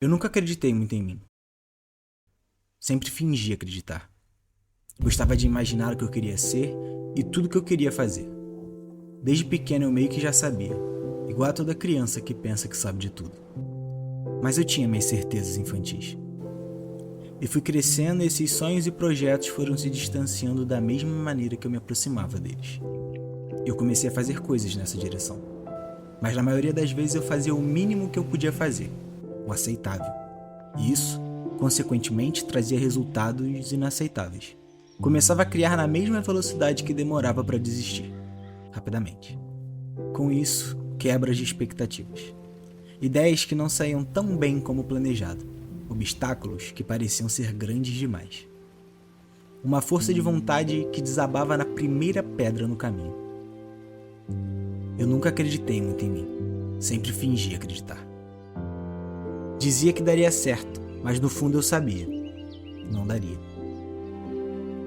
Eu nunca acreditei muito em mim. Sempre fingi acreditar. Gostava de imaginar o que eu queria ser e tudo o que eu queria fazer. Desde pequeno eu meio que já sabia, igual a toda criança que pensa que sabe de tudo. Mas eu tinha minhas certezas infantis. E fui crescendo e esses sonhos e projetos foram se distanciando da mesma maneira que eu me aproximava deles. Eu comecei a fazer coisas nessa direção. Mas na maioria das vezes eu fazia o mínimo que eu podia fazer, o aceitável. E isso, consequentemente, trazia resultados inaceitáveis. Começava a criar na mesma velocidade que demorava para desistir, rapidamente. Com isso, quebras de expectativas. Ideias que não saíam tão bem como planejado. Obstáculos que pareciam ser grandes demais. Uma força de vontade que desabava na primeira pedra no caminho. Eu nunca acreditei muito em mim. Sempre fingi acreditar. Dizia que daria certo, mas no fundo eu sabia. Não daria.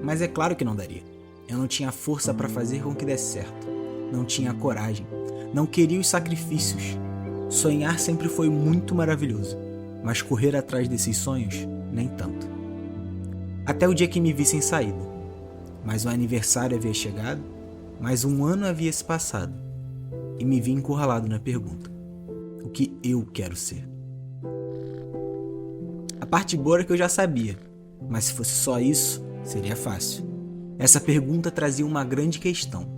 Mas é claro que não daria. Eu não tinha força para fazer com que desse certo. Não tinha a coragem. Não queria os sacrifícios. Sonhar sempre foi muito maravilhoso, mas correr atrás desses sonhos, nem tanto. Até o dia que me vi sem saída. Mas o aniversário havia chegado, mais um ano havia se passado, e me vi encurralado na pergunta: o que eu quero ser? A parte boa era que eu já sabia, mas se fosse só isso, seria fácil. Essa pergunta trazia uma grande questão.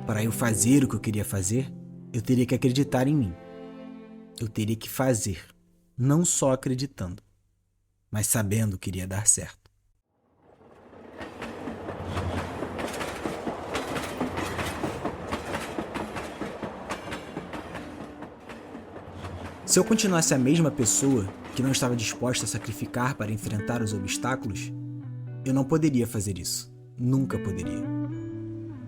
Para eu fazer o que eu queria fazer, eu teria que acreditar em mim. Eu teria que fazer, não só acreditando, mas sabendo que iria dar certo. Se eu continuasse a mesma pessoa, que não estava disposta a sacrificar para enfrentar os obstáculos, eu não poderia fazer isso. Nunca poderia.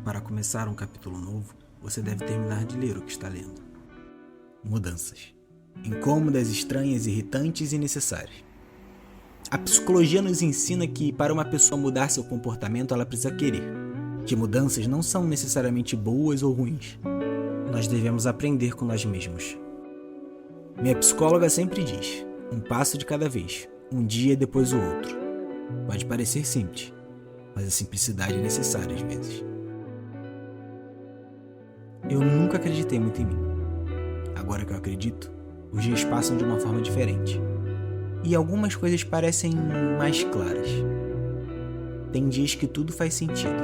Para começar um capítulo novo, você deve terminar de ler o que está lendo. Mudanças. Incômodas, estranhas, irritantes e necessárias. A psicologia nos ensina que para uma pessoa mudar seu comportamento, ela precisa querer. Que mudanças não são necessariamente boas ou ruins. Nós devemos aprender com nós mesmos. Minha psicóloga sempre diz: um passo de cada vez, um dia depois o outro. Pode parecer simples, mas a simplicidade é necessária às vezes. Eu nunca acreditei muito em mim. Agora que eu acredito, os dias passam de uma forma diferente. E algumas coisas parecem mais claras. Tem dias que tudo faz sentido,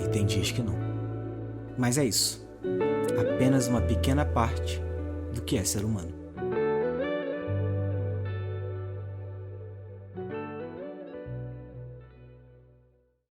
e tem dias que não. Mas é isso. Apenas uma pequena parte do que é ser humano.